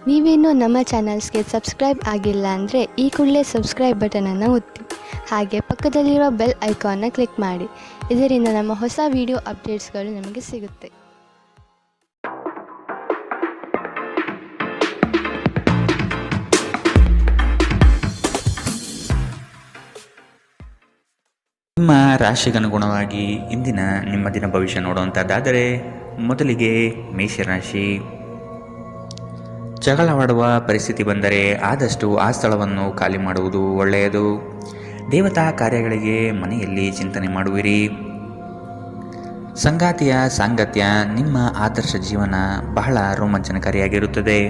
ನೀವೇನೂ ನಮ್ಮ ಚಾನಲ್ಸ್ಗೆ ಸಬ್ಸ್ಕ್ರೈಬ್ ಆಗಿಲ್ಲ ಅಂದರೆ ಈ ಕೂಡಲೇ ಸಬ್ಸ್ಕ್ರೈಬ್ ಬಟನನ್ನು ಒತ್ತಿ. ಹಾಗೆ ಪಕ್ಕದಲ್ಲಿರೋ ಬೆಲ್ ಐಕಾನ್ನ ಕ್ಲಿಕ್ ಮಾಡಿ. ಇದರಿಂದ ನಮ್ಮ ಹೊಸ ವಿಡಿಯೋ ಅಪ್ಡೇಟ್ಸ್ಗಳು ನಿಮಗೆ ಸಿಗುತ್ತೆ. ನಿಮ್ಮ ರಾಶಿಗನುಗುಣವಾಗಿ ಇಂದಿನ ನಿಮ್ಮ ದಿನ ಭವಿಷ್ಯ ನೋಡುವಂಥದ್ದಾದರೆ ಮೊದಲಿಗೆ ಮೇಷರಾಶಿ. ಜಗಳವಾಡುವ ಪರಿಸ್ಥಿತಿ ಬಂದರೆ ಆದಷ್ಟು ಆ ಸ್ಥಳವನ್ನು ಖಾಲಿ ಮಾಡುವುದು ಒಳ್ಳೆಯದು. ದೇವತಾ ಕಾರ್ಯಗಳಿಗೆ ಮನೆಯಲ್ಲಿ ಚಿಂತನೆ ಮಾಡುವಿರಿ. ಸಂಗಾತಿಯ ಸಾಂಗತ್ಯ ನಿಮ್ಮ ಆದರ್ಶ ಜೀವನ ಬಹಳ ರೋಮಾಂಚನಕಾರಿಯಾಗಿರುತ್ತದೆ.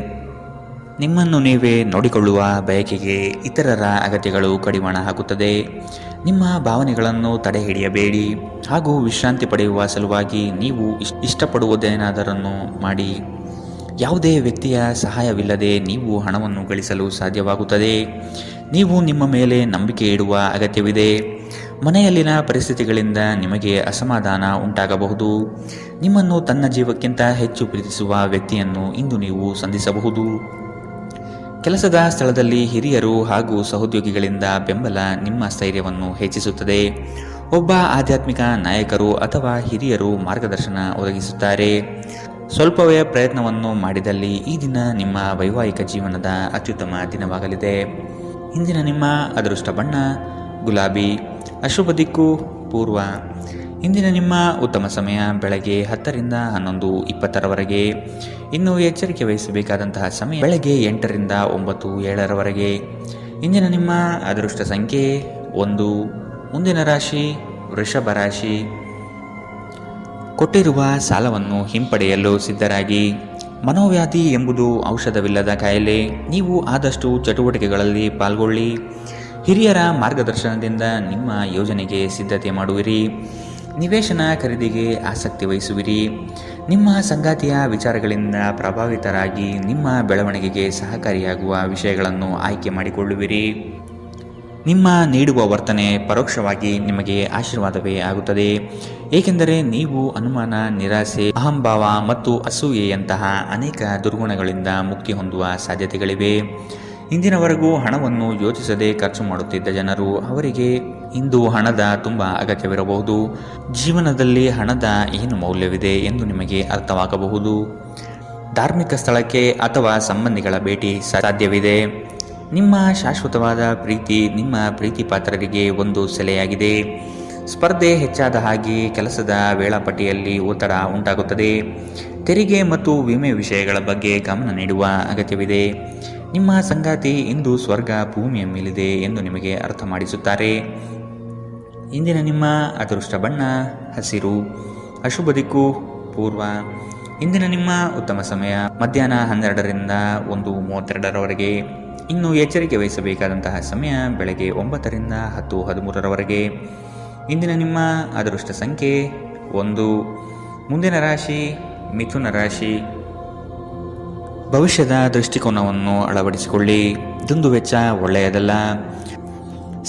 ನಿಮ್ಮನ್ನು ನೀವೇ ನೋಡಿಕೊಳ್ಳುವ ಬಯಕೆಗೆ ಇತರರ ಅಗತ್ಯಗಳು ಕಡಿವಾಣ ಹಾಕುತ್ತದೆ. ನಿಮ್ಮ ಭಾವನೆಗಳನ್ನು ತಡೆ ಹಿಡಿಯಬೇಡಿ ಹಾಗೂ ವಿಶ್ರಾಂತಿ ಪಡೆಯುವ ಸಲುವಾಗಿ ನೀವು ಇಷ್ಟಪಡುವುದೇನಾದರನ್ನು ಮಾಡಿ. ಯಾವುದೇ ವ್ಯಕ್ತಿಯ ಸಹಾಯವಿಲ್ಲದೆ ನೀವು ಹಣವನ್ನು ಗಳಿಸಲು ಸಾಧ್ಯವಾಗುತ್ತದೆ. ನೀವು ನಿಮ್ಮ ಮೇಲೆ ನಂಬಿಕೆ ಇಡುವ ಅಗತ್ಯವಿದೆ. ಮನೆಯಲ್ಲಿನ ಪರಿಸ್ಥಿತಿಗಳಿಂದ ನಿಮಗೆ ಅಸಮಾಧಾನ ಉಂಟಾಗಬಹುದು. ನಿಮ್ಮನ್ನು ತನ್ನ ಜೀವಕ್ಕಿಂತ ಹೆಚ್ಚು ಪ್ರೀತಿಸುವ ವ್ಯಕ್ತಿಯನ್ನು ಇಂದು ನೀವು ಸಂಧಿಸಬಹುದು. ಕೆಲಸದ ಸ್ಥಳದಲ್ಲಿ ಹಿರಿಯರು ಹಾಗೂ ಸಹೋದ್ಯೋಗಿಗಳಿಂದ ಬೆಂಬಲ ನಿಮ್ಮ ಸ್ಥೈರ್ಯವನ್ನು ಹೆಚ್ಚಿಸುತ್ತದೆ. ಒಬ್ಬ ಆಧ್ಯಾತ್ಮಿಕ ನಾಯಕರು ಅಥವಾ ಹಿರಿಯರು ಮಾರ್ಗದರ್ಶನ ಒದಗಿಸುತ್ತಾರೆ. ಸ್ವಲ್ಪವೇ ಪ್ರಯತ್ನವನ್ನು ಮಾಡಿದಲ್ಲಿ ಈ ದಿನ ನಿಮ್ಮ ವೈವಾಹಿಕ ಜೀವನದ ಅತ್ಯುತ್ತಮ ದಿನವಾಗಲಿದೆ. ಇಂದಿನ ನಿಮ್ಮ ಅದೃಷ್ಟ ಬಣ್ಣ ಗುಲಾಬಿ. ಅಶುಭ ದಿಕ್ಕು ಪೂರ್ವ. ಇಂದಿನ ನಿಮ್ಮ ಉತ್ತಮ ಸಮಯ ಬೆಳಗ್ಗೆ 10 ರಿಂದ 11:20ರವರೆಗೆ. ಇನ್ನು ಎಚ್ಚರಿಕೆ ವಹಿಸಬೇಕಾದಂತಹ ಸಮಯ ಬೆಳಗ್ಗೆ 8 ರಿಂದ 9, 7ರವರೆಗೆ. ಇಂದಿನ ನಿಮ್ಮ ಅದೃಷ್ಟ ಸಂಖ್ಯೆ 1. ಮುಂದಿನ ರಾಶಿ ವೃಷಭ ರಾಶಿ. ಕೊಟ್ಟಿರುವ ಸಾಲವನ್ನು ಹಿಂಪಡೆಯಲು ಸಿದ್ಧರಾಗಿ. ಮನೋವ್ಯಾಧಿ ಎಂಬುದು ಔಷಧವಿಲ್ಲದ ಕಾಯಿಲೆ. ನೀವು ಆದಷ್ಟು ಚಟುವಟಿಕೆಗಳಲ್ಲಿ ಪಾಲ್ಗೊಳ್ಳಿ. ಹಿರಿಯರ ಮಾರ್ಗದರ್ಶನದಿಂದ ನಿಮ್ಮ ಯೋಜನೆಗೆ ಸಿದ್ಧತೆ ಮಾಡುವಿರಿ. ನಿವೇಶನ ಖರೀದಿಗೆ ಆಸಕ್ತಿ ವಹಿಸುವಿರಿ. ನಿಮ್ಮ ಸಂಗಾತಿಯ ವಿಚಾರಗಳಿಂದ ಪ್ರಭಾವಿತರಾಗಿ ನಿಮ್ಮ ಬೆಳವಣಿಗೆಗೆ ಸಹಕಾರಿಯಾಗುವ ವಿಷಯಗಳನ್ನು ಆಯ್ಕೆ ಮಾಡಿಕೊಳ್ಳುವಿರಿ. ನಿಮ್ಮ ನೀಡುವ ವರ್ತನೆ ಪರೋಕ್ಷವಾಗಿ ನಿಮಗೆ ಆಶೀರ್ವಾದವೇ ಆಗುತ್ತದೆ. ಏಕೆಂದರೆ ನೀವು ಅನುಮಾನ, ನಿರಾಸೆ, ಅಹಂಭಾವ ಮತ್ತು ಅಸೂಯೆಯಂತಹ ಅನೇಕ ದುರ್ಗುಣಗಳಿಂದ ಮುಕ್ತಿ ಹೊಂದುವ ಸಾಧ್ಯತೆಗಳಿವೆ. ಇಂದಿನವರೆಗೂ ಹಣವನ್ನು ಯೋಚಿಸದೆ ಖರ್ಚು ಮಾಡುತ್ತಿದ್ದ ಜನರು ಅವರಿಗೆ ಇಂದು ಹಣದ ತುಂಬ ಅಗತ್ಯವಿರಬಹುದು. ಜೀವನದಲ್ಲಿ ಹಣದ ಏನು ಮೌಲ್ಯವಿದೆ ಎಂದು ನಿಮಗೆ ಅರ್ಥವಾಗಬಹುದು. ಧಾರ್ಮಿಕ ಸ್ಥಳಕ್ಕೆ ಅಥವಾ ಸಂಬಂಧಿಗಳ ಭೇಟಿ ಸಾಧ್ಯವಿದೆ. ನಿಮ್ಮ ಶಾಶ್ವತವಾದ ಪ್ರೀತಿ ನಿಮ್ಮ ಪ್ರೀತಿ ಪಾತ್ರರಿಗೆ ಒಂದು ಸೆಲೆಯಾಗಿದೆ. ಸ್ಪರ್ಧೆ ಹೆಚ್ಚಾದ ಹಾಗೆ ಕೆಲಸದ ವೇಳಾಪಟ್ಟಿಯಲ್ಲಿ ಒತ್ತಡ ಉಂಟಾಗುತ್ತದೆ. ತೆರಿಗೆ ಮತ್ತು ವಿಮೆ ವಿಷಯಗಳ ಬಗ್ಗೆ ಗಮನ ನೀಡುವ ಅಗತ್ಯವಿದೆ. ನಿಮ್ಮ ಸಂಗಾತಿ ಇಂದು ಸ್ವರ್ಗ ಭೂಮಿಯ ಮೇಲಿದೆ ಎಂದು ನಿಮಗೆ ಅರ್ಥ ಮಾಡಿಸುತ್ತಾರೆ. ಇಂದಿನ ನಿಮ್ಮ ಅದೃಷ್ಟ ಬಣ್ಣ ಹಸಿರು. ಅಶುಭ ದಿಕ್ಕು ಪೂರ್ವ. ಇಂದಿನ ನಿಮ್ಮ ಉತ್ತಮ ಸಮಯ ಮಧ್ಯಾಹ್ನ 12 ರಿಂದ 1:32ರವರೆಗೆ. ಇನ್ನು ಎಚ್ಚರಿಕೆ ವಹಿಸಬೇಕಾದಂತಹ ಸಮಯ ಬೆಳಗ್ಗೆ 9 ರಿಂದ 10:13ರವರೆಗೆ. ಇಂದಿನ ನಿಮ್ಮ ಅದೃಷ್ಟ ಸಂಖ್ಯೆ 1. ಮುಂದಿನ ರಾಶಿ ಮಿಥುನ ರಾಶಿ. ಭವಿಷ್ಯದ ದೃಷ್ಟಿಕೋನವನ್ನು ಅಳವಡಿಸಿಕೊಳ್ಳಿ. ದುಂದುವೆಚ್ಚ ಒಳ್ಳೆಯದಲ್ಲ.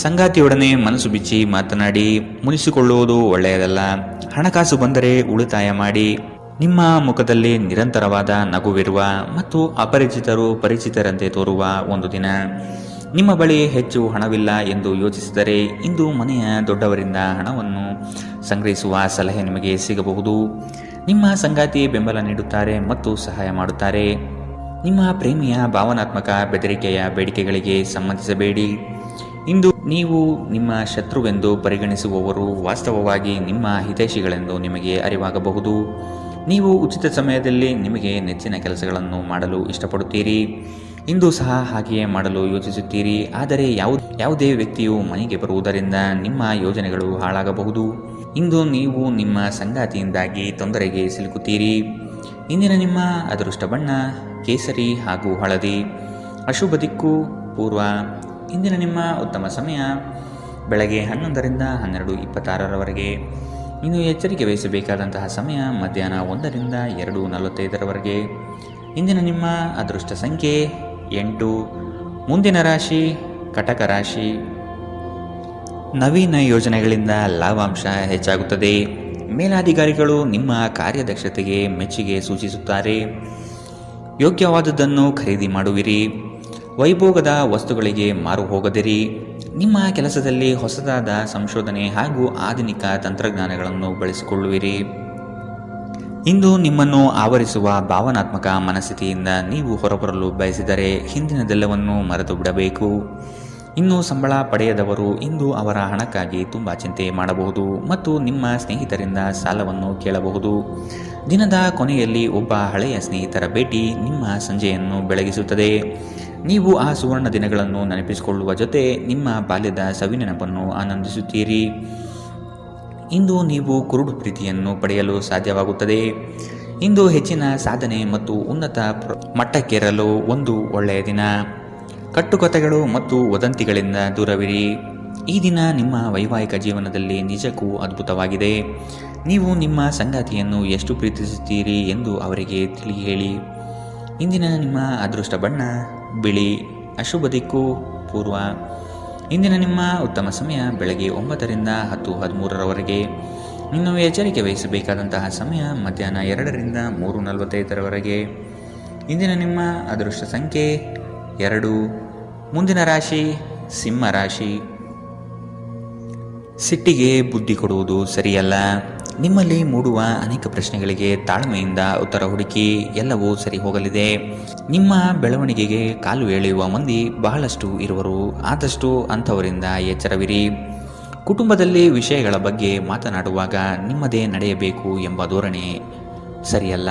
ಸಂಗಾತಿಯೊಡನೆ ಮನಸ್ಸು ಬಿಚ್ಚಿ ಮಾತನಾಡಿ. ಮುನಿಸಿಕೊಳ್ಳುವುದು ಒಳ್ಳೆಯದಲ್ಲ. ಹಣಕಾಸು ಬಂದರೆ ಉಳಿತಾಯ ಮಾಡಿ. ನಿಮ್ಮ ಮುಖದಲ್ಲಿ ನಿರಂತರವಾದ ನಗುವಿರುವ ಮತ್ತು ಅಪರಿಚಿತರು ಪರಿಚಿತರಂತೆ ತೋರುವ ಒಂದು ದಿನ. ನಿಮ್ಮ ಬಳಿ ಹೆಚ್ಚು ಹಣವಿಲ್ಲ ಎಂದು ಯೋಚಿಸಿದರೆ ಇಂದು ಮನೆಯ ದೊಡ್ಡವರಿಂದ ಹಣವನ್ನು ಸಂಗ್ರಹಿಸುವ ಸಲಹೆ ನಿಮಗೆ ಸಿಗಬಹುದು. ನಿಮ್ಮ ಸಂಗಾತಿ ಬೆಂಬಲ ನೀಡುತ್ತಾರೆ ಮತ್ತು ಸಹಾಯ ಮಾಡುತ್ತಾರೆ. ನಿಮ್ಮ ಪ್ರೇಮಿಯ ಭಾವನಾತ್ಮಕ ಬೆದರಿಕೆಯ ಬೇಡಿಕೆಗಳಿಗೆ ಸಂಬಂಧಿಸಬೇಡಿ. ಇಂದು ನೀವು ನಿಮ್ಮ ಶತ್ರುವೆಂದು ಪರಿಗಣಿಸುವವರು ವಾಸ್ತವವಾಗಿ ನಿಮ್ಮ ಹಿತೈಷಿಗಳೆಂದು ನಿಮಗೆ ಅರಿವಾಗಬಹುದು. ನೀವು ಉಚಿತ ಸಮಯದಲ್ಲಿ ನಿಮಗೆ ನೆಚ್ಚಿನ ಕೆಲಸಗಳನ್ನು ಮಾಡಲು ಇಷ್ಟಪಡುತ್ತೀರಿ. ಇಂದು ಸಹ ಹಾಗೆಯೇ ಮಾಡಲು ಯೋಚಿಸುತ್ತೀರಿ. ಆದರೆ ಯಾವುದೇ ವ್ಯಕ್ತಿಯು ಮನೆಗೆ ಬರುವುದರಿಂದ ನಿಮ್ಮ ಯೋಜನೆಗಳು ಹಾಳಾಗಬಹುದು. ಇಂದು ನೀವು ನಿಮ್ಮ ಸಂಗಾತಿಯಿಂದಾಗಿ ತೊಂದರೆಗೆ ಸಿಲುಕುತ್ತೀರಿ. ಇಂದಿನ ನಿಮ್ಮ ಅದೃಷ್ಟ ಬಣ್ಣ ಕೇಸರಿ ಹಾಗೂ ಹಳದಿ. ಅಶುಭ ದಿಕ್ಕು ಪೂರ್ವ. ಇಂದಿನ ನಿಮ್ಮ ಉತ್ತಮ ಸಮಯ ಬೆಳಗ್ಗೆ 11 ರಿಂದ 12:26ರವರೆಗೆ. ಇನ್ನು ಎಚ್ಚರಿಕೆ ವಹಿಸಬೇಕಾದಂತಹ ಸಮಯ ಮಧ್ಯಾಹ್ನ 1 ರಿಂದ 2:45ರವರೆಗೆ. ಇಂದಿನ ನಿಮ್ಮ ಅದೃಷ್ಟ ಸಂಖ್ಯೆ 8. ಮುಂದಿನ ರಾಶಿ ಕಟಕ ರಾಶಿ. ನವೀನ ಯೋಜನೆಗಳಿಂದ ಲಾಭಾಂಶ ಹೆಚ್ಚಾಗುತ್ತದೆ. ಮೇಲಾಧಿಕಾರಿಗಳು ನಿಮ್ಮ ಕಾರ್ಯದಕ್ಷತೆಗೆ ಮೆಚ್ಚುಗೆ ಸೂಚಿಸುತ್ತಾರೆ. ಯೋಗ್ಯವಾದುದನ್ನು ಖರೀದಿ ಮಾಡುವಿರಿ. ವೈಭೋಗದ ವಸ್ತುಗಳಿಗೆ ಮಾರು ಹೋಗದಿರಿ. ನಿಮ್ಮ ಕೆಲಸದಲ್ಲಿ ಹೊಸದಾದ ಸಂಶೋಧನೆ ಹಾಗೂ ಆಧುನಿಕ ತಂತ್ರಜ್ಞಾನಗಳನ್ನು ಬಳಸಿಕೊಳ್ಳುವಿರಿ. ಇಂದು ನಿಮ್ಮನ್ನು ಆವರಿಸುವ ಭಾವನಾತ್ಮಕ ಮನಸ್ಥಿತಿಯಿಂದ ನೀವು ಹೊರಬರಲು ಬಯಸಿದರೆ ಹಿಂದಿನದೆಲ್ಲವನ್ನೂ ಮರೆತು ಬಿಡಬೇಕು. ಇನ್ನು ಸಂಬಳ ಪಡೆಯದವರು ಇಂದು ಅವರ ಹಣಕ್ಕಾಗಿ ತುಂಬ ಚಿಂತೆ ಮಾಡಬಹುದು ಮತ್ತು ನಿಮ್ಮ ಸ್ನೇಹಿತರಿಂದ ಸಾಲವನ್ನು ಕೇಳಬಹುದು. ದಿನದ ಕೊನೆಯಲ್ಲಿ ಒಬ್ಬ ಹಳೆಯ ಸ್ನೇಹಿತರ ಭೇಟಿ ನಿಮ್ಮ ಸಂಜೆಯನ್ನು ಬೆಳಗಿಸುತ್ತದೆ. ನೀವು ಆ ಸುವರ್ಣ ದಿನಗಳನ್ನು ನೆನಪಿಸಿಕೊಳ್ಳುವ ಜೊತೆ ನಿಮ್ಮ ಬಾಲ್ಯದ ಸವಿನೆನಪನ್ನು ಆನಂದಿಸುತ್ತೀರಿ. ಇಂದು ನೀವು ಕುರುಡು ಪ್ರೀತಿಯನ್ನು ಪಡೆಯಲು ಸಾಧ್ಯವಾಗುತ್ತದೆ. ಇಂದು ಹೆಚ್ಚಿನ ಸಾಧನೆ ಮತ್ತು ಉನ್ನತ ಮಟ್ಟಕ್ಕೇರಲು ಒಂದು ಒಳ್ಳೆಯ ದಿನ. ಕಟ್ಟುಕತೆಗಳು ಮತ್ತು ವದಂತಿಗಳಿಂದ ದೂರವಿರಿ. ಈ ದಿನ ನಿಮ್ಮ ವೈವಾಹಿಕ ಜೀವನದಲ್ಲಿ ನಿಜಕ್ಕೂ ಅದ್ಭುತವಾಗಿದೆ. ನೀವು ನಿಮ್ಮ ಸಂಗಾತಿಯನ್ನು ಎಷ್ಟು ಪ್ರೀತಿಸುತ್ತೀರಿ ಎಂದು ಅವರಿಗೆ ತಿಳಿ ಹೇಳಿ. ಇಂದಿನ ನಿಮ್ಮ ಅದೃಷ್ಟ ಬಣ್ಣ ಬಿಳಿ. ಅಶುಭ ದಿಕ್ಕು ಪೂರ್ವ. ಇಂದಿನ ನಿಮ್ಮ ಉತ್ತಮ ಸಮಯ ಬೆಳಗ್ಗೆ 9ರಿಂದ 10:13ರವರೆಗೆ. ಇನ್ನು ಎಚ್ಚರಿಕೆ ವಹಿಸಬೇಕಾದಂತಹ ಸಮಯ ಮಧ್ಯಾಹ್ನ 2ರಿಂದ 3:45ರವರೆಗೆ. ಇಂದಿನ ನಿಮ್ಮ ಅದೃಷ್ಟ ಸಂಖ್ಯೆ 2. ಮುಂದಿನ ರಾಶಿ ಸಿಂಹ ರಾಶಿ. ಸಿಟ್ಟಿಗೆ ಬುದ್ಧಿ ಕೊಡುವುದು ಸರಿಯಲ್ಲ. ನಿಮ್ಮಲ್ಲಿ ಮೂಡುವ ಅನೇಕ ಪ್ರಶ್ನೆಗಳಿಗೆ ತಾಳ್ಮೆಯಿಂದ ಉತ್ತರ ಹುಡುಕಿ. ಎಲ್ಲವೂ ಸರಿ ಹೋಗಲಿದೆ. ನಿಮ್ಮ ಬೆಳವಣಿಗೆಗೆ ಕಾಲು ಎಳೆಯುವ ಮಂದಿ ಬಹಳಷ್ಟು ಇರುವರು. ಆದಷ್ಟು ಅಂಥವರಿಂದ ಎಚ್ಚರವಿರಿ. ಕುಟುಂಬದಲ್ಲಿ ವಿಷಯಗಳ ಬಗ್ಗೆ ಮಾತನಾಡುವಾಗ ನಿಮ್ಮದೇ ನಡೆಯಬೇಕು ಎಂಬ ಧೋರಣೆ ಸರಿಯಲ್ಲ.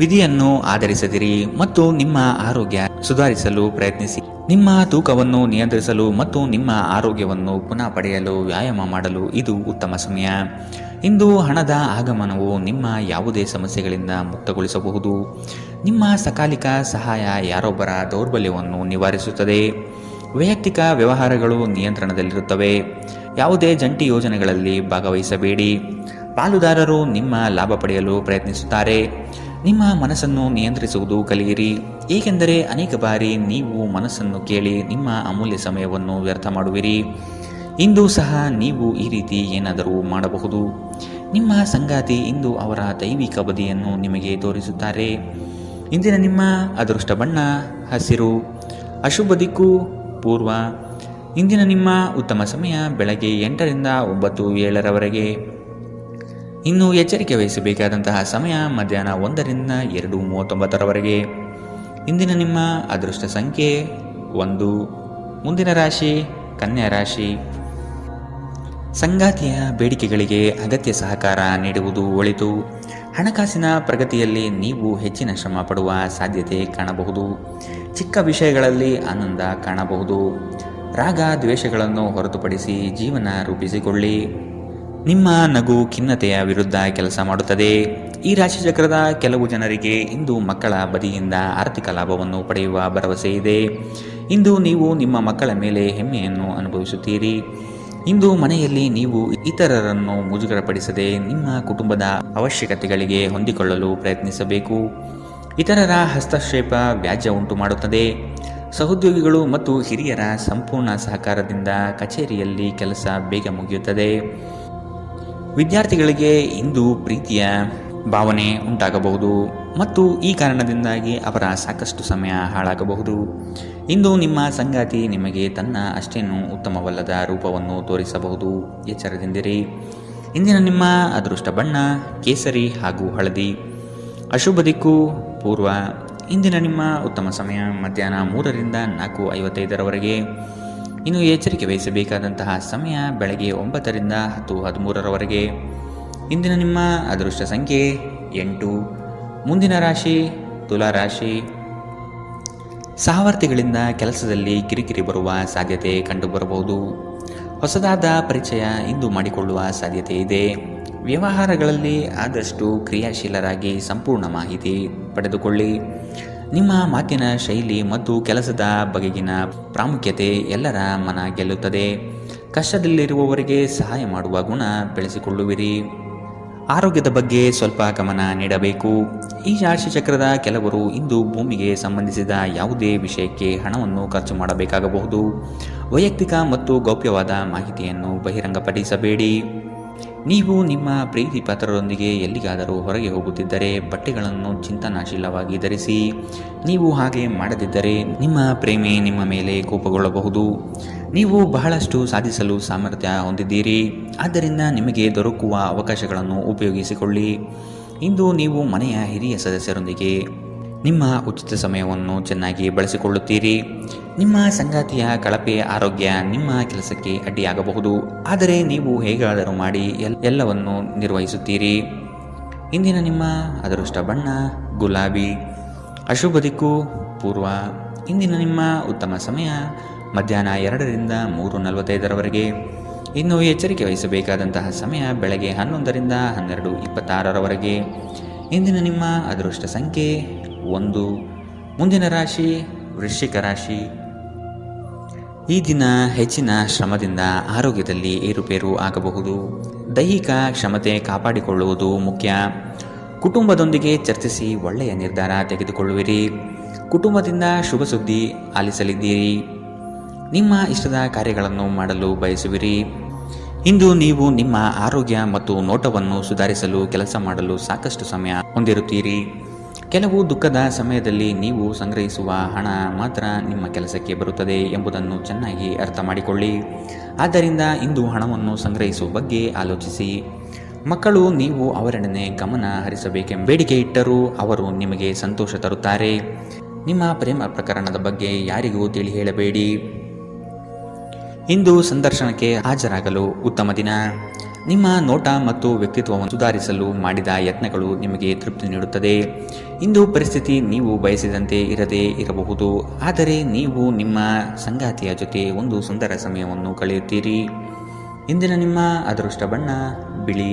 ವಿಧಿಯನ್ನು ಆಧರಿಸದಿರಿ ಮತ್ತು ನಿಮ್ಮ ಆರೋಗ್ಯ ಸುಧಾರಿಸಲು ಪ್ರಯತ್ನಿಸಿ. ನಿಮ್ಮ ತೂಕವನ್ನು ನಿಯಂತ್ರಿಸಲು ಮತ್ತು ನಿಮ್ಮ ಆರೋಗ್ಯವನ್ನು ಪುನಃ ಪಡೆಯಲು ವ್ಯಾಯಾಮ ಮಾಡಲು ಇದು ಉತ್ತಮ ಸಮಯ. ಇಂದು ಹಣದ ಆಗಮನವು ನಿಮ್ಮ ಯಾವುದೇ ಸಮಸ್ಯೆಗಳಿಂದ ಮುಕ್ತಗೊಳಿಸಬಹುದು. ನಿಮ್ಮ ಸಕಾಲಿಕ ಸಹಾಯ ಯಾರೊಬ್ಬರ ದೌರ್ಬಲ್ಯವನ್ನು ನಿವಾರಿಸುತ್ತದೆ. ವೈಯಕ್ತಿಕ ವ್ಯವಹಾರಗಳು ನಿಯಂತ್ರಣದಲ್ಲಿರುತ್ತವೆ. ಯಾವುದೇ ಜಂಟಿ ಯೋಜನೆಗಳಲ್ಲಿ ಭಾಗವಹಿಸಬೇಡಿ. ಪಾಲುದಾರರು ನಿಮ್ಮ ಲಾಭ ಪಡೆಯಲು ಪ್ರಯತ್ನಿಸುತ್ತಾರೆ. ನಿಮ್ಮ ಮನಸ್ಸನ್ನು ನಿಯಂತ್ರಿಸುವುದು ಕಲಿಯಿರಿ, ಏಕೆಂದರೆ ಅನೇಕ ಬಾರಿ ನೀವು ಮನಸ್ಸನ್ನು ಕೇಳಿ ನಿಮ್ಮ ಅಮೂಲ್ಯ ಸಮಯವನ್ನು ವ್ಯರ್ಥ ಮಾಡುವಿರಿ. ಇಂದು ಸಹ ನೀವು ಈ ರೀತಿ ಏನಾದರೂ ಮಾಡಬಹುದು. ನಿಮ್ಮ ಸಂಗಾತಿ ಇಂದು ಅವರ ದೈವಿಕ ಬದಿಯನ್ನು ನಿಮಗೆ ತೋರಿಸುತ್ತಾರೆ. ಇಂದಿನ ನಿಮ್ಮ ಅದೃಷ್ಟ ಬಣ್ಣ ಹಸಿರು. ಅಶುಭ ದಿಕ್ಕು ಪೂರ್ವ. ಇಂದಿನ ನಿಮ್ಮ ಉತ್ತಮ ಸಮಯ ಬೆಳಗ್ಗೆ 8ರಿಂದ 9:07ರವರೆಗೆ. ಇನ್ನು ಎಚ್ಚರಿಕೆ ವಹಿಸಬೇಕಾದಂತಹ ಸಮಯ ಮಧ್ಯಾಹ್ನ 1ರಿಂದ 2:39ರವರೆಗೆ. ಇಂದಿನ ನಿಮ್ಮ ಅದೃಷ್ಟ ಸಂಖ್ಯೆ 1. ಮುಂದಿನ ರಾಶಿ ಕನ್ಯಾ ರಾಶಿ. ಸಂಗಾತಿಯ ಬೇಡಿಕೆಗಳಿಗೆ ಅಗತ್ಯ ಸಹಕಾರ ನೀಡುವುದು ಒಳಿತು. ಹಣಕಾಸಿನ ಪ್ರಗತಿಯಲ್ಲಿ ನೀವು ಹೆಚ್ಚಿನ ಶ್ರಮ ಪಡುವ ಸಾಧ್ಯತೆ ಕಾಣಬಹುದು. ಚಿಕ್ಕ ವಿಷಯಗಳಲ್ಲಿ ಆನಂದ ಕಾಣಬಹುದು. ರಾಗ ದ್ವೇಷಗಳನ್ನು ಹೊರತುಪಡಿಸಿ ಜೀವನ ರೂಪಿಸಿಕೊಳ್ಳಿ. ನಿಮ್ಮ ನಗು ಖಿನ್ನತೆಯ ವಿರುದ್ಧ ಕೆಲಸ ಮಾಡುತ್ತದೆ. ಈ ರಾಶಿಚಕ್ರದ ಕೆಲವು ಜನರಿಗೆ ಇಂದು ಮಕ್ಕಳ ಬದಿಯಿಂದ ಆರ್ಥಿಕ ಲಾಭವನ್ನು ಪಡೆಯುವ ಭರವಸೆ ಇದೆ. ಇಂದು ನೀವು ನಿಮ್ಮ ಮಕ್ಕಳ ಮೇಲೆ ಹೆಮ್ಮೆಯನ್ನು ಅನುಭವಿಸುತ್ತೀರಿ. ಇಂದು ಮನೆಯಲ್ಲಿ ನೀವು ಇತರರನ್ನು ಮುಜುಗರಪಡಿಸದೆ ನಿಮ್ಮ ಕುಟುಂಬದ ಅವಶ್ಯಕತೆಗಳಿಗೆ ಹೊಂದಿಕೊಳ್ಳಲು ಪ್ರಯತ್ನಿಸಬೇಕು. ಇತರರ ಹಸ್ತಕ್ಷೇಪ ವ್ಯಾಜ್ಯ ಉಂಟು ಮಾಡುತ್ತದೆ. ಸಹೋದ್ಯೋಗಿಗಳು ಮತ್ತು ಹಿರಿಯರ ಸಂಪೂರ್ಣ ಸಹಕಾರದಿಂದ ಕಚೇರಿಯಲ್ಲಿ ಕೆಲಸ ಬೇಗ ಮುಗಿಯುತ್ತದೆ. ವಿದ್ಯಾರ್ಥಿಗಳಿಗೆ ಇಂದು ಪ್ರೀತಿಯ ಭಾವನೆ ಉಂಟಾಗಬಹುದು ಮತ್ತು ಈ ಕಾರಣದಿಂದಾಗಿ ಅವರ ಸಾಕಷ್ಟು ಸಮಯ ಹಾಳಾಗಬಹುದು. ಇಂದು ನಿಮ್ಮ ಸಂಗಾತಿ ನಿಮಗೆ ತನ್ನ ಅಷ್ಟೇನೂ ಉತ್ತಮವಲ್ಲದ ರೂಪವನ್ನು ತೋರಿಸಬಹುದು. ಎಚ್ಚರದಿಂದಿರಿ. ಇಂದಿನ ನಿಮ್ಮ ಅದೃಷ್ಟ ಬಣ್ಣ ಕೇಸರಿ ಹಾಗೂ ಹಳದಿ. ಅಶುಭ ದಿಕ್ಕು ಪೂರ್ವ. ಇಂದಿನ ನಿಮ್ಮ ಉತ್ತಮ ಸಮಯ ಮಧ್ಯಾಹ್ನ 3ರಿಂದ 4:55ರವರೆಗೆ. ಇನ್ನು ಎಚ್ಚರಿಕೆ ವಹಿಸಬೇಕಾದಂತಹ ಸಮಯ ಬೆಳಗ್ಗೆ 9ರಿಂದ 10:13ರವರೆಗೆ. ಇಂದಿನ ನಿಮ್ಮ ಅದೃಷ್ಟ ಸಂಖ್ಯೆ 8. ಮುಂದಿನ ರಾಶಿ ತುಲಾ ರಾಶಿ. ಸಹವರ್ತಿಗಳಿಂದ ಕೆಲಸದಲ್ಲಿ ಕಿರಿಕಿರಿ ಬರುವ ಸಾಧ್ಯತೆ ಕಂಡುಬರಬಹುದು. ಹೊಸದಾದ ಪರಿಚಯ ಇಂದು ಮಾಡಿಕೊಳ್ಳುವ ಸಾಧ್ಯತೆ ಇದೆ. ವ್ಯವಹಾರಗಳಲ್ಲಿ ಆದಷ್ಟು ಕ್ರಿಯಾಶೀಲರಾಗಿ ಸಂಪೂರ್ಣ ಮಾಹಿತಿ ಪಡೆದುಕೊಳ್ಳಿ. ನಿಮ್ಮ ಮಾತಿನ ಶೈಲಿ ಮತ್ತು ಕೆಲಸದ ಬಗೆಗಿನ ಪ್ರಾಮುಖ್ಯತೆ ಎಲ್ಲರ ಮನ ಗೆಲ್ಲುತ್ತದೆ. ಕಷ್ಟದಲ್ಲಿರುವವರಿಗೆ ಸಹಾಯ ಮಾಡುವ ಗುಣ ಬೆಳೆಸಿಕೊಳ್ಳುವಿರಿ. ಆರೋಗ್ಯದ ಬಗ್ಗೆ ಸ್ವಲ್ಪ ಗಮನ ನೀಡಬೇಕು. ಈ ರಾಶಿಚಕ್ರದ ಕೆಲವರು ಇಂದು ಭೂಮಿಗೆ ಸಂಬಂಧಿಸಿದ ಯಾವುದೇ ವಿಷಯಕ್ಕೆ ಹಣವನ್ನು ಖರ್ಚು ಮಾಡಬೇಕಾಗಬಹುದು. ವೈಯಕ್ತಿಕ ಮತ್ತು ಗೌಪ್ಯವಾದ ಮಾಹಿತಿಯನ್ನು ಬಹಿರಂಗಪಡಿಸಬೇಡಿ. ನೀವು ನಿಮ್ಮ ಪ್ರೀತಿ ಪಾತ್ರರೊಂದಿಗೆ ಎಲ್ಲಿಗಾದರೂ ಹೊರಗೆ ಹೋಗುತ್ತಿದ್ದರೆ ಬಟ್ಟೆಗಳನ್ನು ಚಿಂತನಾಶೀಲವಾಗಿ ಧರಿಸಿ. ನೀವು ಹಾಗೆ ಮಾಡದಿದ್ದರೆ ನಿಮ್ಮ ಪ್ರೇಮಿ ನಿಮ್ಮ ಮೇಲೆ ಕೋಪಗೊಳ್ಳಬಹುದು. ನೀವು ಬಹಳಷ್ಟು ಸಾಧಿಸಲು ಸಾಮರ್ಥ್ಯ ಹೊಂದಿದ್ದೀರಿ, ಆದ್ದರಿಂದ ನಿಮಗೆ ದೊರಕುವ ಅವಕಾಶಗಳನ್ನು ಉಪಯೋಗಿಸಿಕೊಳ್ಳಿ. ಇಂದು ನೀವು ಮನೆಯ ಹಿರಿಯ ಸದಸ್ಯರೊಂದಿಗೆ ನಿಮ್ಮ ಉಚಿತ ಸಮಯವನ್ನು ಚೆನ್ನಾಗಿ ಬಳಸಿಕೊಳ್ಳುತ್ತೀರಿ. ನಿಮ್ಮ ಸಂಗಾತಿಯ ಕಳಪೆ ಆರೋಗ್ಯ ನಿಮ್ಮ ಕೆಲಸಕ್ಕೆ ಅಡ್ಡಿಯಾಗಬಹುದು, ಆದರೆ ನೀವು ಹೇಗಾದರೂ ಮಾಡಿ ಎಲ್ಲವನ್ನು ನಿರ್ವಹಿಸುತ್ತೀರಿ. ಇಂದಿನ ನಿಮ್ಮ ಅದೃಷ್ಟ ಬಣ್ಣ ಗುಲಾಬಿ. ಅಶುಭ ದಿಕ್ಕು ಪೂರ್ವ. ಇಂದಿನ ನಿಮ್ಮ ಉತ್ತಮ ಸಮಯ ಮಧ್ಯಾಹ್ನ 2ರಿಂದ 3:45ರವರೆಗೆ. ಇನ್ನು ಎಚ್ಚರಿಕೆ ವಹಿಸಬೇಕಾದಂತಹ ಸಮಯ ಬೆಳಗ್ಗೆ 11ರಿಂದ 12:26ರವರೆಗೆ. ಇಂದಿನ ನಿಮ್ಮ ಅದೃಷ್ಟ ಸಂಖ್ಯೆ 1. ಮುಂದಿನ ರಾಶಿ ವೃಶ್ಚಿಕ ರಾಶಿ. ಈ ದಿನ ಹೆಚ್ಚಿನ ಶ್ರಮದಿಂದ ಆರೋಗ್ಯದಲ್ಲಿ ಏರುಪೇರು ಆಗಬಹುದು. ದೈಹಿಕ ಕ್ಷಮತೆ ಕಾಪಾಡಿಕೊಳ್ಳುವುದು ಮುಖ್ಯ. ಕುಟುಂಬದೊಂದಿಗೆ ಚರ್ಚಿಸಿ ಒಳ್ಳೆಯ ನಿರ್ಧಾರ ತೆಗೆದುಕೊಳ್ಳುವಿರಿ. ಕುಟುಂಬದಿಂದ ಶುಭ ಸುದ್ದಿ ಆಲಿಸಲಿದ್ದೀರಿ. ನಿಮ್ಮ ಇಷ್ಟದ ಕಾರ್ಯಗಳನ್ನು ಮಾಡಲು ಬಯಸುವಿರಿ. ಇಂದು ನೀವು ನಿಮ್ಮ ಆರೋಗ್ಯ ಮತ್ತು ನೋಟವನ್ನು ಸುಧಾರಿಸಲು ಕೆಲಸ ಮಾಡಲು ಸಾಕಷ್ಟು ಸಮಯ ಹೊಂದಿರುತ್ತೀರಿ. ಕೆಲವು ದುಃಖದ ಸಮಯದಲ್ಲಿ ನೀವು ಸಂಗ್ರಹಿಸುವ ಹಣ ಮಾತ್ರ ನಿಮ್ಮ ಕೆಲಸಕ್ಕೆ ಬರುತ್ತದೆ ಎಂಬುದನ್ನು ಚೆನ್ನಾಗಿ ಅರ್ಥ ಮಾಡಿಕೊಳ್ಳಿ. ಆದ್ದರಿಂದ ಇಂದು ಹಣವನ್ನು ಸಂಗ್ರಹಿಸುವ ಬಗ್ಗೆ ಆಲೋಚಿಸಿ. ಮಕ್ಕಳು ನೀವು ಅವರೆಡನೆ ಗಮನ ಹರಿಸಬೇಕೆಂಬ ಬೇಡಿಕೆ ಇಟ್ಟರೂ ಅವರು ನಿಮಗೆ ಸಂತೋಷ ತರುತ್ತಾರೆ. ನಿಮ್ಮ ಪ್ರೇಮ ಪ್ರಕರಣದ ಬಗ್ಗೆ ಯಾರಿಗೂ ತಿಳಿ ಹೇಳಬೇಡಿ. ಇಂದು ಸಂದರ್ಶನಕ್ಕೆ ಹಾಜರಾಗಲು ಉತ್ತಮ ದಿನ. ನಿಮ್ಮ ನೋಟ ಮತ್ತು ವ್ಯಕ್ತಿತ್ವವನ್ನು ಸುಧಾರಿಸಲು ಮಾಡಿದ ಯತ್ನಗಳು ನಿಮಗೆ ತೃಪ್ತಿ ನೀಡುತ್ತದೆ. ಇಂದು ಪರಿಸ್ಥಿತಿ ನೀವು ಬಯಸಿದಂತೆ ಇರದೇ ಇರಬಹುದು, ಆದರೆ ನೀವು ನಿಮ್ಮ ಸಂಗಾತಿಯ ಜೊತೆ ಒಂದು ಸುಂದರ ಸಮಯವನ್ನು ಕಳೆಯುತ್ತೀರಿ. ಇಂದಿನ ನಿಮ್ಮ ಅದೃಷ್ಟ ಬಣ್ಣ ಬಿಳಿ.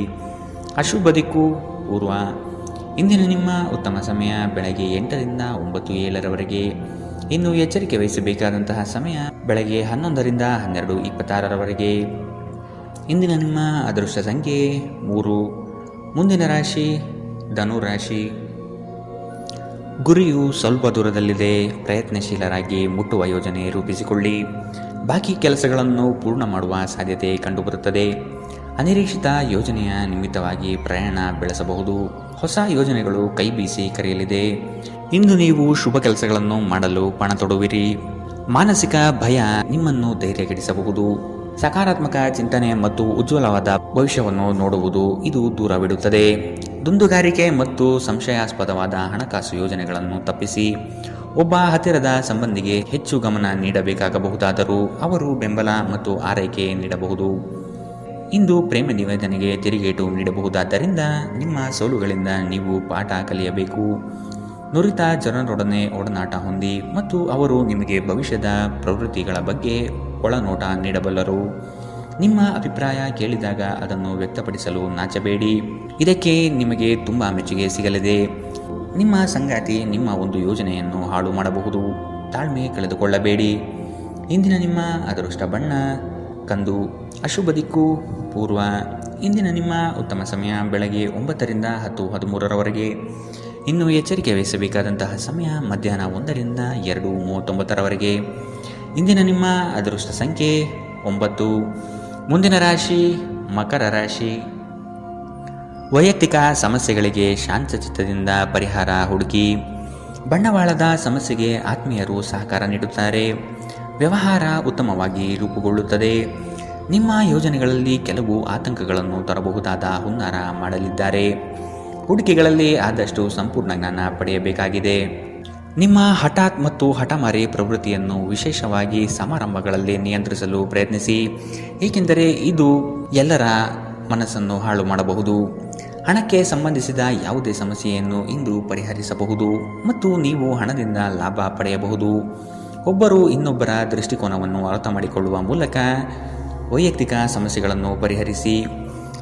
ಅಶುಭ ದಿಕ್ಕು ಪೂರ್ವ. ಇಂದಿನ ನಿಮ್ಮ ಉತ್ತಮ ಸಮಯ ಬೆಳಗ್ಗೆ 8ರಿಂದ 9:07ರವರೆಗೆ. ಇನ್ನು ಎಚ್ಚರಿಕೆ ವಹಿಸಬೇಕಾದಂತಹ ಸಮಯ ಬೆಳಗ್ಗೆ 11ರಿಂದ 12:26ರವರೆಗೆ. ಇಂದಿನ ನಿಮ್ಮ ಅದೃಷ್ಟ ಸಂಖ್ಯೆ 3. ಮುಂದಿನ ರಾಶಿ ಧನುರಾಶಿ. ಗುರಿಯು ಸ್ವಲ್ಪ ದೂರದಲ್ಲಿದೆ. ಪ್ರಯತ್ನಶೀಲರಾಗಿ ಮುಟ್ಟುವ ಯೋಜನೆ ರೂಪಿಸಿಕೊಳ್ಳಿ. ಬಾಕಿ ಕೆಲಸಗಳನ್ನು ಪೂರ್ಣ ಮಾಡುವ ಸಾಧ್ಯತೆ ಕಂಡುಬರುತ್ತದೆ. ಅನಿರೀಕ್ಷಿತ ಯೋಜನೆಯ ನಿಮಿತ್ತವಾಗಿ ಪ್ರಯಾಣ ಬೆಳೆಸಬಹುದು. ಹೊಸ ಯೋಜನೆಗಳು ಕೈ ಬೀಸಿ ಕರೆಯಲಿದೆ. ಇಂದು ನೀವು ಶುಭ ಕೆಲಸಗಳನ್ನು ಮಾಡಲು ಪಣ ತೊಡುವಿರಿ. ಮಾನಸಿಕ ಭಯ ನಿಮ್ಮನ್ನು ಧೈರ್ಯಗೆಡಿಸಬಹುದು. ಸಕಾರಾತ್ಮಕ ಚಿಂತನೆ ಮತ್ತು ಉಜ್ವಲವಾದ ಭವಿಷ್ಯವನ್ನು ನೋಡುವುದು ಇದು ದೂರವಿಡುತ್ತದೆ. ದುಂದುಗಾರಿಕೆ ಮತ್ತು ಸಂಶಯಾಸ್ಪದವಾದ ಹಣಕಾಸು ಯೋಜನೆಗಳನ್ನು ತಪ್ಪಿಸಿ. ಒಬ್ಬ ಹತ್ತಿರದ ಸಂಬಂಧಿಗೆ ಹೆಚ್ಚು ಗಮನ ನೀಡಬೇಕಾಗಬಹುದಾದರೂ ಅವರು ಬೆಂಬಲ ಮತ್ತು ಆರೈಕೆ ನೀಡಬಹುದು. ಇಂದು ಪ್ರೇಮ ನಿವೇದನೆಗೆ ತಿರುಗೇಟು ನೀಡಬಹುದಾದ್ದರಿಂದ ನಿಮ್ಮ ಸೋಲುಗಳಿಂದ ನೀವು ಪಾಠ ಕಲಿಯಬೇಕು. ನುರಿತ ಜನರೊಡನೆ ಒಡನಾಟ ಹೊಂದಿ ಮತ್ತು ಅವರು ನಿಮಗೆ ಭವಿಷ್ಯದ ಪ್ರವೃತ್ತಿಗಳ ಬಗ್ಗೆ ಒಳನೋಟ ನೀಡಬಲ್ಲರು. ನಿಮ್ಮ ಅಭಿಪ್ರಾಯ ಕೇಳಿದಾಗ ಅದನ್ನು ವ್ಯಕ್ತಪಡಿಸಲು ನಾಚಬೇಡಿ. ಇದಕ್ಕೆ ನಿಮಗೆ ತುಂಬ ಮೆಚ್ಚುಗೆ ಸಿಗಲಿದೆ. ನಿಮ್ಮ ಸಂಗಾತಿ ನಿಮ್ಮ ಒಂದು ಯೋಜನೆಯನ್ನು ಹಾಳು ಮಾಡಬಹುದು. ತಾಳ್ಮೆ ಕಳೆದುಕೊಳ್ಳಬೇಡಿ. ಇಂದಿನ ನಿಮ್ಮ ಅದೃಷ್ಟ ಬಣ್ಣ ಕಂದು. ಅಶುಭ ದಿಕ್ಕು ಪೂರ್ವ. ಇಂದಿನ ನಿಮ್ಮ ಉತ್ತಮ ಸಮಯ ಬೆಳಗ್ಗೆ 9ರಿಂದ 10:13ರವರೆಗೆ. ಇನ್ನು ಎಚ್ಚರಿಕೆ ವಹಿಸಬೇಕಾದಂತಹ ಸಮಯ ಮಧ್ಯಾಹ್ನ 1ರಿಂದ 2:39ರವರೆಗೆ. ಇಂದಿನ ನಿಮ್ಮ ಅದೃಷ್ಟ ಸಂಖ್ಯೆ 9. ಮುಂದಿನ ರಾಶಿ ಮಕರ ರಾಶಿ. ವೈಯಕ್ತಿಕ ಸಮಸ್ಯೆಗಳಿಗೆ ಶಾಂತಚಿತ್ತದಿಂದ ಪರಿಹಾರ ಹುಡುಕಿ. ಬಂಡವಾಳದ ಸಮಸ್ಯೆಗೆ ಆತ್ಮೀಯರು ಸಹಕಾರ ನೀಡುತ್ತಾರೆ. ವ್ಯವಹಾರ ಉತ್ತಮವಾಗಿ ರೂಪುಗೊಳ್ಳುತ್ತದೆ. ನಿಮ್ಮ ಯೋಜನೆಗಳಲ್ಲಿ ಕೆಲವು ಆತಂಕಗಳನ್ನು ತರಬಹುದಾದ ಹುನ್ನಾರ ಮಾಡಲಿದ್ದಾರೆ. ಹೂಡಿಕೆಗಳಲ್ಲಿ ಆದಷ್ಟು ಸಂಪೂರ್ಣ ಜ್ಞಾನ ಪಡೆಯಬೇಕಾಗಿದೆ. ನಿಮ್ಮ ಹಠಾತ್ ಮತ್ತು ಹಠಮಾರಿ ಪ್ರವೃತ್ತಿಯನ್ನು ವಿಶೇಷವಾಗಿ ಸಮಾರಂಭಗಳಲ್ಲಿ ನಿಯಂತ್ರಿಸಲು ಪ್ರಯತ್ನಿಸಿ, ಏಕೆಂದರೆ ಇದು ಎಲ್ಲರ ಮನಸ್ಸನ್ನು ಹಾಳು ಮಾಡಬಹುದು. ಹಣಕ್ಕೆ ಸಂಬಂಧಿಸಿದ ಯಾವುದೇ ಸಮಸ್ಯೆಯನ್ನು ಇಂದು ಪರಿಹರಿಸಬಹುದು ಮತ್ತು ನೀವು ಹಣದಿಂದ ಲಾಭ ಪಡೆಯಬಹುದು. ಒಬ್ಬರು ಇನ್ನೊಬ್ಬರ ದೃಷ್ಟಿಕೋನವನ್ನು ಅರ್ಥ ಮಾಡಿಕೊಳ್ಳುವ ಮೂಲಕ ವೈಯಕ್ತಿಕ ಸಮಸ್ಯೆಗಳನ್ನು ಪರಿಹರಿಸಿ.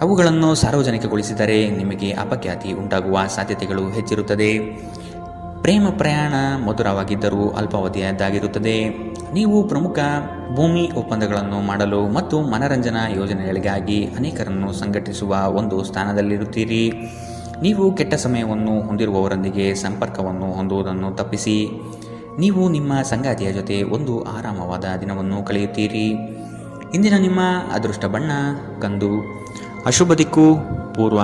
ಅವುಗಳನ್ನು ಸಾರ್ವಜನಿಕಗೊಳಿಸಿದರೆ ನಿಮಗೆ ಅಪಖ್ಯಾತಿ ಉಂಟಾಗುವ ಸಾಧ್ಯತೆಗಳು ಹೆಚ್ಚಿರುತ್ತದೆ. ಪ್ರೇಮ ಪ್ರಯಾಣ ಮಧುರವಾಗಿದ್ದರೂ ಅಲ್ಪಾವಧಿಯದ್ದಾಗಿರುತ್ತದೆ. ನೀವು ಪ್ರಮುಖ ಭೂಮಿ ಒಪ್ಪಂದಗಳನ್ನು ಮಾಡಲು ಮತ್ತು ಮನರಂಜನಾ ಯೋಜನೆಗಳಿಗಾಗಿ ಅನೇಕರನ್ನು ಸಂಘಟಿಸುವ ಒಂದು ಸ್ಥಾನದಲ್ಲಿರುತ್ತೀರಿ. ನೀವು ಕೆಟ್ಟ ಸಮಯವನ್ನು ಹೊಂದಿರುವವರೊಂದಿಗೆ ಸಂಪರ್ಕವನ್ನು ಹೊಂದುವುದನ್ನು ತಪ್ಪಿಸಿ. ನೀವು ನಿಮ್ಮ ಸಂಗಾತಿಯ ಜೊತೆ ಒಂದು ಆರಾಮವಾದ ದಿನವನ್ನು ಕಳೆಯುತ್ತೀರಿ. ಇಂದಿನ ನಿಮ್ಮ ಅದೃಷ್ಟ ಬಣ್ಣ ಕಂದು. ಅಶುಭ ದಿಕ್ಕು ಪೂರ್ವ.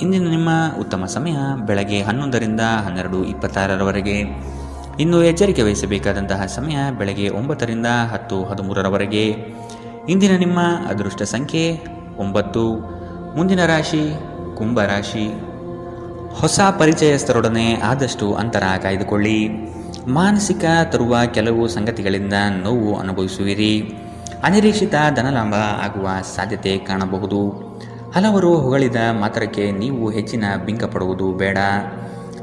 ಇಂದಿನ ನಿಮ್ಮ ಉತ್ತಮ ಸಮಯ ಬೆಳಗ್ಗೆ 11ರಿಂದ 12:26ರವರೆಗೆ. ಇನ್ನು ಎಚ್ಚರಿಕೆ ವಹಿಸಬೇಕಾದಂತಹ ಸಮಯ ಬೆಳಗ್ಗೆ 9ರಿಂದ 10:13ರವರೆಗೆ. ಇಂದಿನ ನಿಮ್ಮ ಅದೃಷ್ಟ ಸಂಖ್ಯೆ 9. ಮುಂದಿನ ರಾಶಿ ಕುಂಭರಾಶಿ. ಹೊಸ ಪರಿಚಯಸ್ಥರೊಡನೆ ಆದಷ್ಟು ಅಂತರ ಕಾಯ್ದುಕೊಳ್ಳಿ. ಮಾನಸಿಕ ತರುವ ಕೆಲವು ಸಂಗತಿಗಳಿಂದ ನೋವು ಅನುಭವಿಸುವಿರಿ. ಅನಿರೀಕ್ಷಿತ ಧನಲಾಭ ಆಗುವ ಸಾಧ್ಯತೆ ಕಾಣಬಹುದು. ಹಲವರು ಹೊಗಳಿದ ಮಾತ್ರಕ್ಕೆ ನೀವು ಹೆಚ್ಚಿನ ಬಿಂಕ ಪಡುವುದು ಬೇಡ.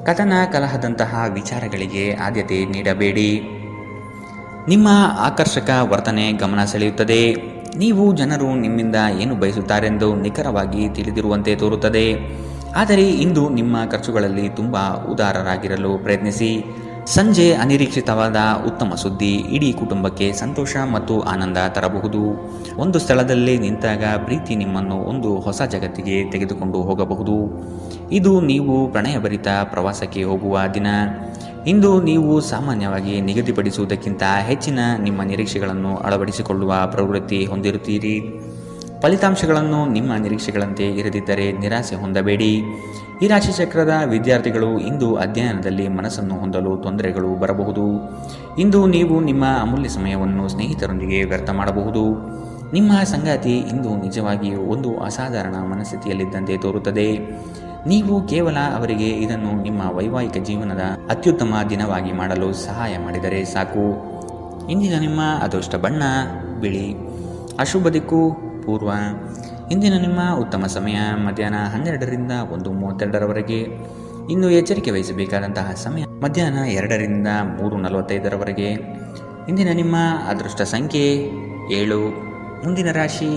ಕಥನ ಕಲಹದಂತಹ ವಿಚಾರಗಳಿಗೆ ಆದ್ಯತೆ ನೀಡಬೇಡಿ. ನಿಮ್ಮ ಆಕರ್ಷಕ ವರ್ತನೆ ಗಮನ ಸೆಳೆಯುತ್ತದೆ. ನೀವು ಜನರು ನಿಮ್ಮಿಂದ ಏನು ಬಯಸುತ್ತಾರೆಂದು ನಿಖರವಾಗಿ ತಿಳಿದಿರುವಂತೆ ತೋರುತ್ತದೆ. ಆದರೆ ಇಂದು ನಿಮ್ಮ ಖರ್ಚುಗಳಲ್ಲಿ ತುಂಬ ಉದಾರರಾಗಿರಲು ಪ್ರಯತ್ನಿಸಿ. ಸಂಜೆ ಅನಿರೀಕ್ಷಿತವಾದ ಉತ್ತಮ ಸುದ್ದಿ ಇಡೀ ಕುಟುಂಬಕ್ಕೆ ಸಂತೋಷ ಮತ್ತು ಆನಂದ ತರಬಹುದು. ಒಂದು ಸ್ಥಳದಲ್ಲಿ ನಿಂತಾಗ ಪ್ರೀತಿ ನಿಮ್ಮನ್ನು ಒಂದು ಹೊಸ ಜಗತ್ತಿಗೆ ತೆಗೆದುಕೊಂಡು ಹೋಗಬಹುದು. ಇದು ನೀವು ಪ್ರಣಯಭರಿತ ಪ್ರವಾಸಕ್ಕೆ ಹೋಗುವ ದಿನ. ಇಂದು ನೀವು ಸಾಮಾನ್ಯವಾಗಿ ನಿಗದಿಪಡಿಸುವುದಕ್ಕಿಂತ ಹೆಚ್ಚಿನ ನಿಮ್ಮ ನಿರೀಕ್ಷೆಗಳನ್ನು ಅಳವಡಿಸಿಕೊಳ್ಳುವ ಪ್ರವೃತ್ತಿ ಹೊಂದಿರುತ್ತೀರಿ. ಫಲಿತಾಂಶಗಳನ್ನು ನಿಮ್ಮ ನಿರೀಕ್ಷೆಗಳಂತೆ ಇರದಿದ್ದರೆ ನಿರಾಸೆ ಹೊಂದಬೇಡಿ. ಈ ರಾಶಿಚಕ್ರದ ವಿದ್ಯಾರ್ಥಿಗಳು ಇಂದು ಅಧ್ಯಯನದಲ್ಲಿ ಮನಸ್ಸನ್ನು ಹೊಂದಲು ತೊಂದರೆಗಳು ಬರಬಹುದು. ಇಂದು ನೀವು ನಿಮ್ಮ ಅಮೂಲ್ಯ ಸಮಯವನ್ನು ಸ್ನೇಹಿತರೊಂದಿಗೆ ವ್ಯರ್ಥ ಮಾಡಬಹುದು. ನಿಮ್ಮ ಸಂಗಾತಿ ಇಂದು ನಿಜವಾಗಿಯೂ ಒಂದು ಅಸಾಧಾರಣ ಮನಸ್ಥಿತಿಯಲ್ಲಿದ್ದಂತೆ ತೋರುತ್ತದೆ. ನೀವು ಕೇವಲ ಅವರಿಗೆ ಇದನ್ನು ನಿಮ್ಮ ವೈವಾಹಿಕ ಜೀವನದ ಅತ್ಯುತ್ತಮ ದಿನವಾಗಿ ಮಾಡಲು ಸಹಾಯ ಮಾಡಿದರೆ ಸಾಕು. ಇಂದಿನ ನಿಮ್ಮ ಅದೃಷ್ಟ ಬಣ್ಣ ಬಿಳಿ. ಅಶುಭ ದಿಕ್ಕು ಪೂರ್ವ. ಇಂದಿನ ನಿಮ್ಮ ಉತ್ತಮ ಸಮಯ ಮಧ್ಯಾಹ್ನ 12ರಿಂದ 1:32ರವರೆಗೆ. ಇನ್ನು ಎಚ್ಚರಿಕೆ ವಹಿಸಬೇಕಾದಂತಹ ಸಮಯ ಮಧ್ಯಾಹ್ನ 2ರಿಂದ 3:45ರವರೆಗೆ. ಇಂದಿನ ನಿಮ್ಮ ಅದೃಷ್ಟ ಸಂಖ್ಯೆ 7. ಮುಂದಿನ ರಾಶಿ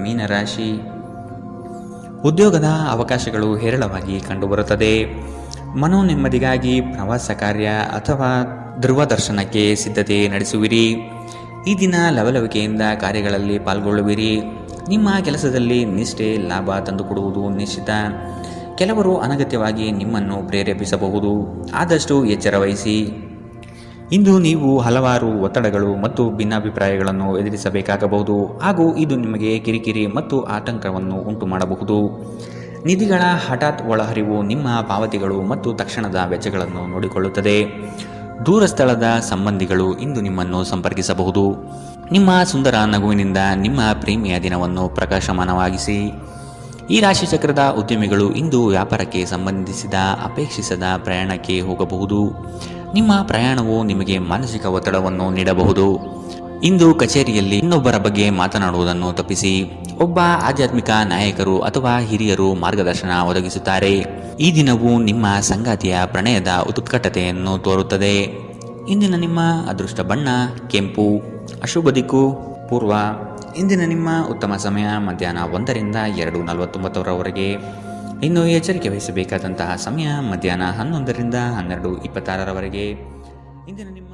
ಮೀನರಾಶಿ. ಉದ್ಯೋಗದ ಅವಕಾಶಗಳು ಹೇರಳವಾಗಿ ಕಂಡುಬರುತ್ತದೆ. ಮನೋನೆಮ್ಮದಿಗಾಗಿ ಪ್ರವಾಸ ಕಾರ್ಯ ಅಥವಾ ಧ್ರುವದರ್ಶನಕ್ಕೆ ಸಿದ್ಧತೆ ನಡೆಸುವಿರಿ. ಈ ದಿನ ಲವಲವಿಕೆಯಿಂದ ಕಾರ್ಯಗಳಲ್ಲಿ ಪಾಲ್ಗೊಳ್ಳುವಿರಿ. ನಿಮ್ಮ ಕೆಲಸದಲ್ಲಿ ನಿಷ್ಠೆ ಲಾಭ ತಂದುಕೊಡುವುದು ನಿಶ್ಚಿತ. ಕೆಲವರು ಅನಗತ್ಯವಾಗಿ ನಿಮ್ಮನ್ನು ಪ್ರೇರೇಪಿಸಬಹುದು. ಆದಷ್ಟು ಎಚ್ಚರ ವಹಿಸಿ. ಇಂದು ನೀವು ಹಲವಾರು ಒತ್ತಡಗಳು ಮತ್ತು ಭಿನ್ನಾಭಿಪ್ರಾಯಗಳನ್ನು ಎದುರಿಸಬೇಕಾಗಬಹುದು ಹಾಗೂ ಇದು ನಿಮಗೆ ಕಿರಿಕಿರಿ ಮತ್ತು ಆತಂಕವನ್ನು ಉಂಟು ಮಾಡಬಹುದು. ನಿಧಿಗಳ ಹಠಾತ್ ಒಳಹರಿವು ನಿಮ್ಮ ಪಾವತಿಗಳು ಮತ್ತು ತಕ್ಷಣದ ವೆಚ್ಚಗಳನ್ನು ನೋಡಿಕೊಳ್ಳುತ್ತದೆ. ದೂರ ಸ್ಥಳದ ಸಂಬಂಧಿಗಳು ಇಂದು ನಿಮ್ಮನ್ನು ಸಂಪರ್ಕಿಸಬಹುದು. ನಿಮ್ಮ ಸುಂದರ ನಗುವಿನಿಂದ ನಿಮ್ಮ ಪ್ರೇಮಿಯ ದಿನವನ್ನು ಪ್ರಕಾಶಮಾನವಾಗಿಸಿ. ಈ ರಾಶಿಚಕ್ರದ ಉದ್ಯಮಿಗಳು ಇಂದು ವ್ಯಾಪಾರಕ್ಕೆ ಸಂಬಂಧಿಸಿದ ಅಪೇಕ್ಷಿಸದ ಪ್ರಯಾಣಕ್ಕೆ ಹೋಗಬಹುದು. ನಿಮ್ಮ ಪ್ರಯಾಣವು ನಿಮಗೆ ಮಾನಸಿಕ ಒತ್ತಡವನ್ನು ನೀಡಬಹುದು. ಇಂದು ಕಚೇರಿಯಲ್ಲಿ ಇನ್ನೊಬ್ಬರ ಬಗ್ಗೆ ಮಾತನಾಡುವುದನ್ನು ತಪ್ಪಿಸಿ. ಒಬ್ಬ ಆಧ್ಯಾತ್ಮಿಕ ನಾಯಕರು ಅಥವಾ ಹಿರಿಯರು ಮಾರ್ಗದರ್ಶನ ಒದಗಿಸುತ್ತಾರೆ. ಈ ದಿನವು ನಿಮ್ಮ ಸಂಗಾತಿಯ ಪ್ರಣಯದ ಉತ್ಕಟತೆಯನ್ನು ತೋರುತ್ತದೆ. ಇಂದಿನ ನಿಮ್ಮ ಅದೃಷ್ಟ ಬಣ್ಣ ಕೆಂಪು. ಅಶುಭ ದಿಕ್ಕು ಪೂರ್ವ. ಇಂದಿನ ನಿಮ್ಮ ಉತ್ತಮ ಸಮಯ ಮಧ್ಯಾಹ್ನ 1ರಿಂದ 2:49ರವರೆಗೆ. ಇನ್ನು ಎಚ್ಚರಿಕೆ ವಹಿಸಬೇಕಾದಂತಹ ಸಮಯ ಮಧ್ಯಾಹ್ನ 11ರಿಂದ 12:26ರವರೆಗೆ. ಇಂದಿನ ನಿಮ್ಮ